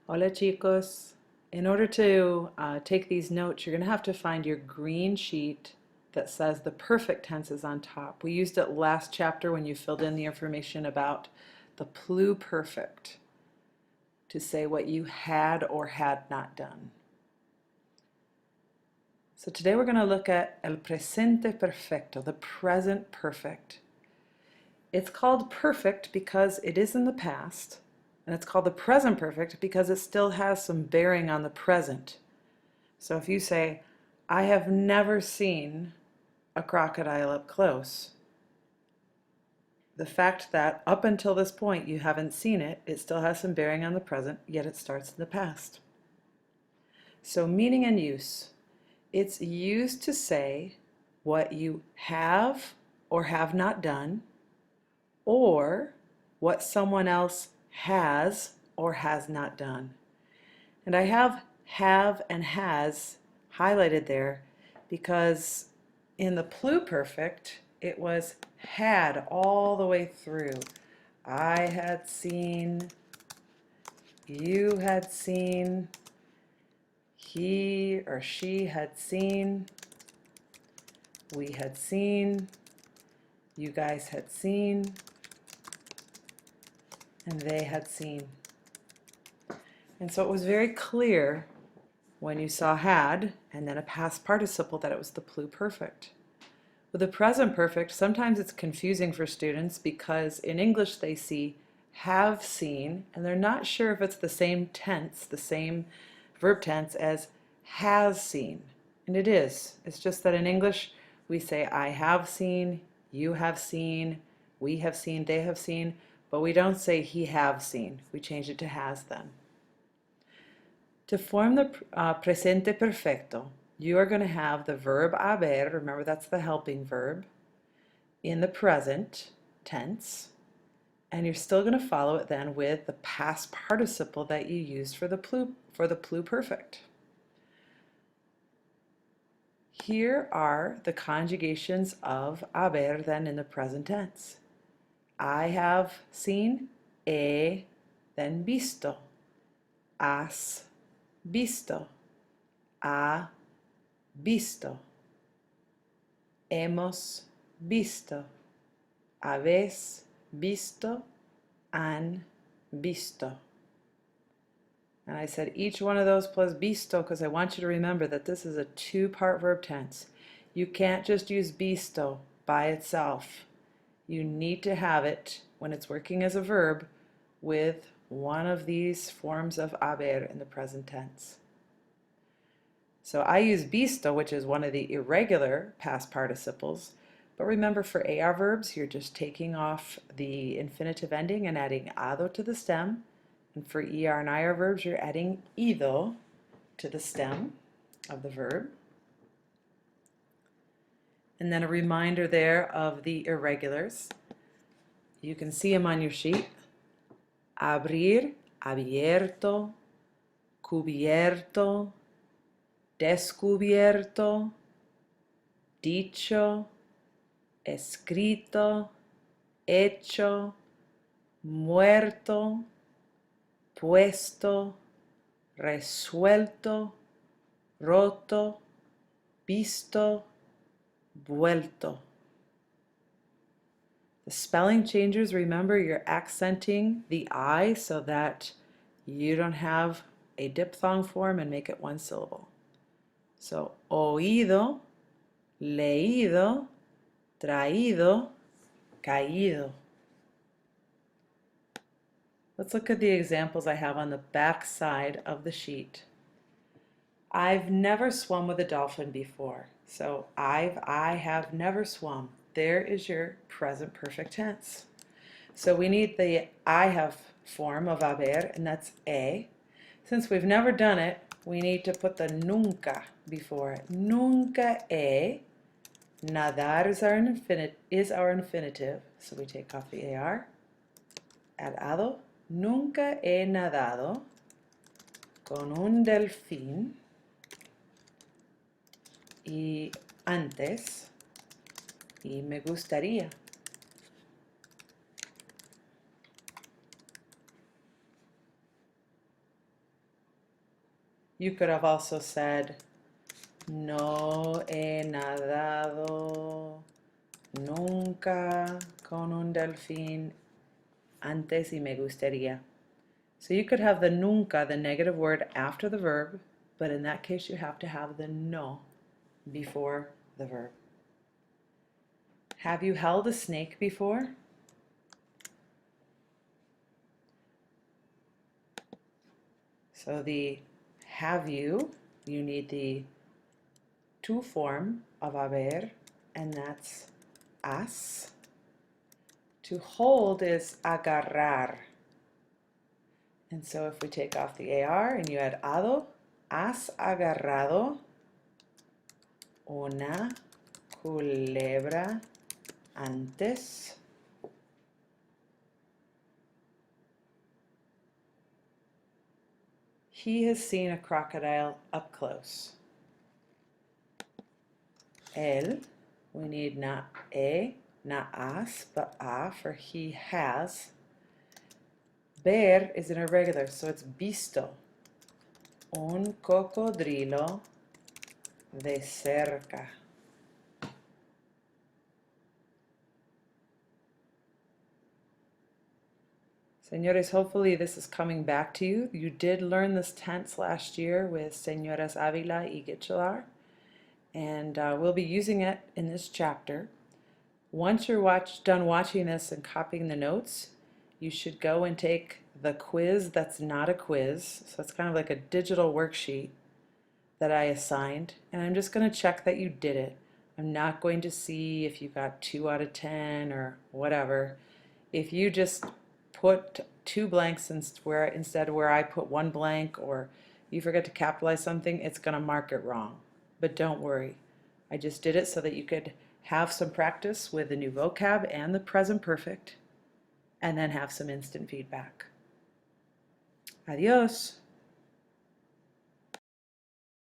Hola chicos. In order to take these notes, you're going to have to find your green sheet that says the perfect tense is on top. We used it last chapter when you filled in the information about the pluperfect to say what you had or had not done. So today we're going to look at el presente perfecto, the present perfect. It's called perfect because it is in the past. And it's called the present perfect because it still has some bearing on the present. So if you say, I have never seen a crocodile up close, the fact that up until this point you haven't seen it, it still has some bearing on the present, yet it starts in the past. So meaning and use. It's used to say what you have or have not done, or what someone else has or has not done. And I have and has highlighted there because in the pluperfect it was had all the way through. I had seen, you had seen, he or she had seen, we had seen, you guys had seen, and they had seen. And so it was very clear when you saw had and then a past participle that it was the pluperfect. With the present perfect, sometimes it's confusing for students because in English they see have seen and they're not sure if it's the same tense, the same verb tense as has seen. And it is. It's just that in English we say I have seen, you have seen, we have seen, they have seen, but we don't say he have seen. We change it to has then. To form the presente perfecto, you are going to have the verb haber, remember that's the helping verb, in the present tense, and you're still going to follow it then with the past participle that you used for the pluperfect. Here are the conjugations of haber then in the present tense. I have seen, he, then visto, has visto, ha visto, hemos visto, habéis visto, han visto. And I said each one of those plus visto because I want you to remember that this is a two-part verb tense. You can't just use visto by itself. You need to have it when it's working as a verb with one of these forms of haber in the present tense. So I use visto, which is one of the irregular past participles, but remember for AR verbs, you're just taking off the infinitive ending and adding ado to the stem, and for ER and IR verbs, you're adding ido to the stem of the verb. And then a reminder there of the irregulars. You can see them on your sheet. Abrir, abierto, cubierto, descubierto, dicho, escrito, hecho, muerto, puesto, resuelto, roto, visto, vuelto. The spelling changes, remember you're accenting the I so that you don't have a diphthong form and make it one syllable. So, oído, leído, traído, caído. Let's look at the examples I have on the back side of the sheet. I've never swum with a dolphin before. So I have never swum. There is your present perfect tense. So we need the I have form of haber, and that's a. Since we've never done it, we need to put the nunca before it. Nunca he. Nadar is our infinitive, so we take off the AR. Add ado. Nunca he nadado con un delfín. Y antes, y me gustaría. You could have also said, no he nadado nunca con un delfín antes y me gustaría. So you could have the nunca, the negative word, after the verb, but in that case you have to have the no before the verb. Have you held a snake before? So the have you need the to form of haber, and that's has. To hold is agarrar. And so if we take off the AR and you add ado, has agarrado una culebra antes. He has seen a crocodile up close. Él, we need not not as, but a for he has. Ver is an irregular, so it's visto un cocodrilo de cerca. Señores, hopefully this is coming back to you. You did learn this tense last year with Señoras Avila y Gichelar, and we'll be using it in this chapter. Once you're done watching this and copying the notes, you should go and take the quiz that's not a quiz. So it's kind of like a digital worksheet that I assigned, and I'm just going to check that you did it. I'm not going to see if you got 2 out of 10 or whatever. If you just put 2 blanks instead where I put 1 blank, or you forget to capitalize something, it's going to mark it wrong. But don't worry. I just did it so that you could have some practice with the new vocab and the present perfect, and then have some instant feedback. Adios.